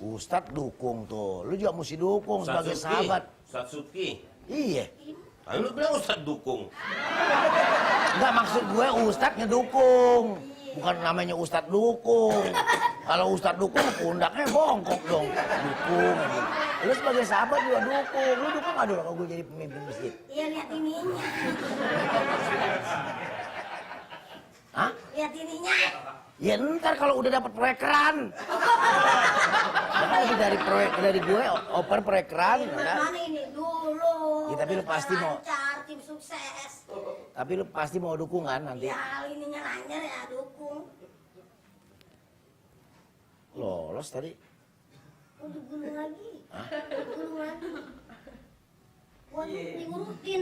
Ustadz dukung tuh, lu juga mesti dukung sebagai sahabat. Ustadz Subki. Iya. Ayo lu bilang Ustadz dukung. Enggak, maksud gue Ustadz ngedukung. Bukan namanya Ustadz dukung. Kalau Ustadz dukung, pundaknya bongkok dong. Dukung. Lu sebagai sahabat juga dukung. Lu dukung nggak dulu kalau gue jadi pemimpin masjid? Iya, lihat ininya. Hah? Lihat ininya. Ya ntar kalau udah dapat proyek keran. Jangan lebih dari proyek dari gue, oper proyek keran. Mana ini dulu. Ya, tapi lu pasti mau. Lancar, tim sukses. Tapi lu pasti mau dukungan nanti. Ya, ininya lancar ya dukung. Lolos tadi. Udah gulung lagi. Hah? Gulung lagi. Waduh, diurutin.